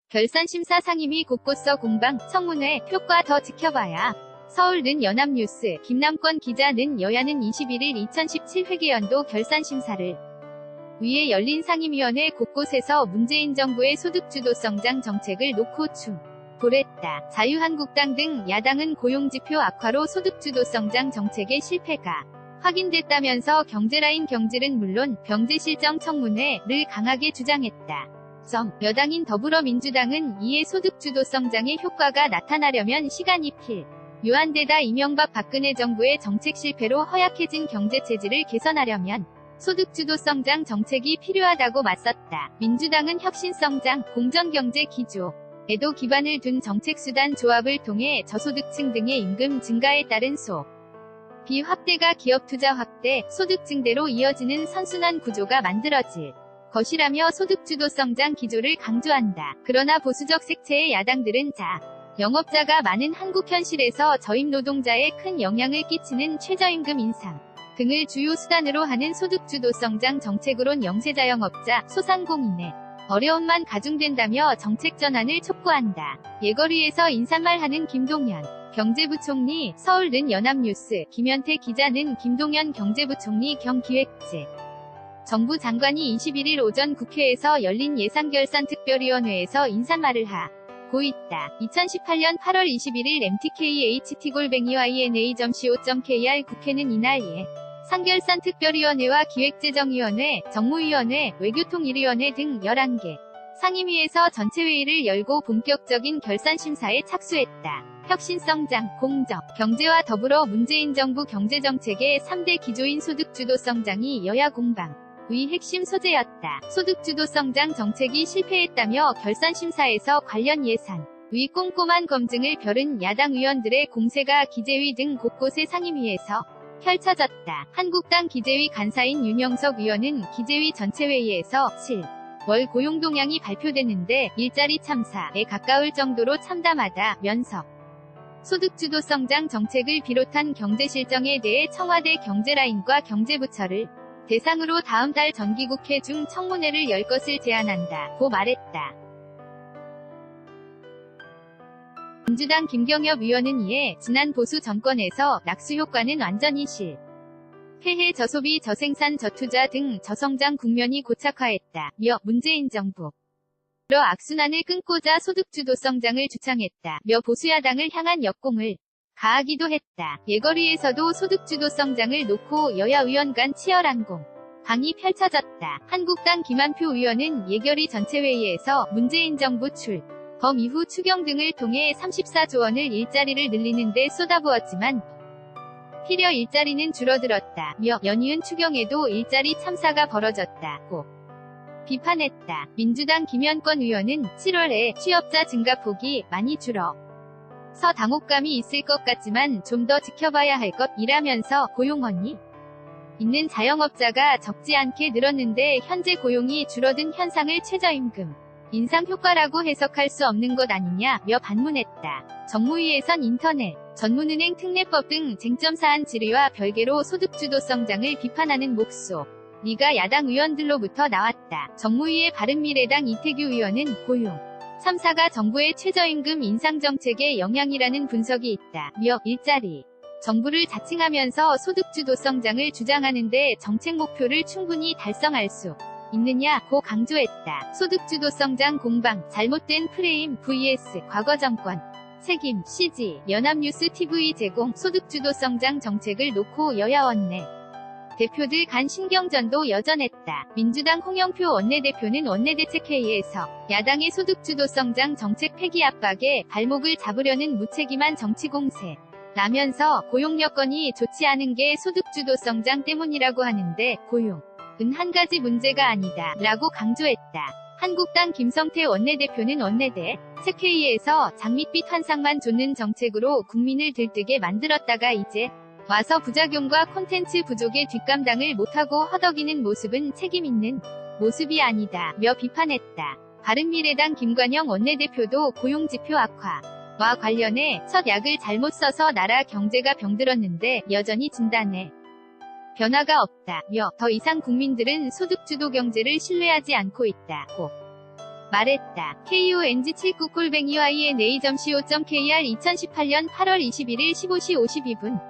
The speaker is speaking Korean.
결산심사 상임위 곳곳서 공방, 청문회, 효과 더 지켜봐야. 서울는 연합뉴스, 김남권 기자는 여야는 21일 2017 회계연도 결산심사를 위해 열린 상임위원회 곳곳에서 문재인 정부의 소득주도성장 정책을 놓고 충돌했다. 자유한국당 등 야당은 고용지표 악화로 소득주도성장 정책의 실패가 확인됐다면서 경제라인 경질은 물론 병제실정 청문회를 강하게 주장했다. 여당인 더불어민주당은 이에 소득주도성장의 효과가 나타나려면 시간이 필요한데다 이명박 박근혜 정부의 정책 실패로 허약해진 경제체질을 개선하려면 소득주도성장 정책이 필요하다고 맞섰다. 민주당은 혁신성장, 공정경제 기조에도 기반을 둔 정책수단 조합을 통해 저소득층 등의 임금 증가에 따른 소비 확대가 기업 투자 확대, 소득 증대로 이어지는 선순환 구조가 만들어질 것이라며 소득주도성장 기조를 강조한다. 그러나 보수적 색채의 야당들은 영업자가 많은 한국 현실에서 저임 노동자에 큰 영향을 끼치는 최저임금 인상 등을 주요 수단으로 하는 소득주도성장 정책으론 영세자영업자, 소상공인의 어려움만 가중된다며 정책 전환을 촉구한다. 예거리에서 인사말하는 김동연 경제부총리, 서울는 연합뉴스, 김현태 기자는 김동연 경제부총리 겸 기획재 정부 장관이 21일 오전 국회에서 열린 예산결산특별위원회에서 인사말을 하고 있다. 2018년 8월 21일 mtkht@yna.co.kr 국회는 이날 예산결산특별위원회와 기획재정위원회, 정무위원회, 외교통일위원회 등 11개 상임위에서 전체회의를 열고 본격적인 결산심사에 착수했다. 혁신성장, 공정, 경제와 더불어 문재인 정부 경제정책의 3대 기조인 소득주도성장이 여야 공방의 핵심 소재였다. 소득주도성장 정책이 실패했다며 결산심사에서 관련 예산의 꼼꼼한 검증을 벼른 야당 의원들의 공세가 기재위 등 곳곳의 상임위에서 펼쳐졌다. 한국당 기재위 간사인 윤영석 의원은 기재위 전체회의에서 7월 고용동향이 발표됐는데 일자리 참사에 가까울 정도로 참담하다면서 소득주도성장 정책을 비롯한 경제실정에 대해 청와대 경제라인과 경제부처를 대상으로 다음 달 정기국회 중 청문회를 열 것을 제안한다고 말했다. 민주당 김경엽 의원은 이에 지난 보수 정권에서 낙수 효과는 완전히 실패해 저소비, 저생산, 저투자 등 저성장 국면이 고착화했다며 문재인 정부 악순환을 끊고자 소득주도성장을 주창했다며 보수야당을 향한 역공을 가하기도 했다. 예거리에서도 소득주도성장을 놓고 여야 의원 간 치열한 공방이 펼쳐졌다. 한국당 김한표 의원은 예결위 전체회의에서 문재인 정부 출범 이후 추경 등을 통해 34조 원을 일자리를 늘리는 데 쏟아부었지만 필여 일자리는 줄어들었다며 연이은 추경에도 일자리 참사가 벌어졌다고 비판했다. 민주당 김현권 의원은 7월에 취업자 증가폭이 많이 줄어서 당혹감이 있을 것 같지만 좀 더 지켜봐야 할 것이라면서 고용원이 있는 자영업자가 적지 않게 늘었는데 현재 고용이 줄어든 현상을 최저임금 인상 효과라고 해석할 수 없는 것 아니냐며 반문했다. 정무위에선 인터넷, 전문은행 특례법 등 쟁점사안 질의와 별개로 소득주도성장을 비판하는 목소리가 야당 의원들로부터 나왔다. 정무위의 바른미래당 이태규 의원은 고용 참사가 정부의 최저임금 인상 정책의 영향이라는 분석이 있다며 일자리 정부를 자칭하면서 소득주도성장을 주장하는데 정책 목표를 충분히 달성할 수 있느냐고 강조했다. 소득주도성장 공방, 잘못된 프레임 vs 과거 정권 책임, CG, 연합뉴스 TV 제공, 소득주도성장 정책을 놓고 여야 원내 대표들 간 신경전도 여전했다. 민주당 홍영표 원내대표는 원내대책회의에서 야당의 소득주도성장 정책 폐기 압박에 발목을 잡으려는 무책임한 정치 공세 라면서 고용 여건이 좋지 않은 게 소득주도성장 때문이라고 하는데 고용은 한 가지 문제가 아니다 라고 강조했다. 한국당 김성태 원내대표는 원내대책회의에서 장밋빛 환상만 좇는 정책으로 국민을 들뜨게 만들었다가 이제 와서 부작용과 콘텐츠 부족의 뒷감당을 못하고 허덕이는 모습은 책임있는 모습이 아니다 며 비판했다. 바른미래당 김관영 원내대표도 고용지표 악화와 관련해 첫 약을 잘못 써서 나라 경제가 병들었는데 여전히 진단에 변화가 없다며 더 이상 국민들은 소득주도 경제를 신뢰하지 않고 있다고 말했다. KONG79-YNA.co.kr 2018년 8월 21일 15시 52분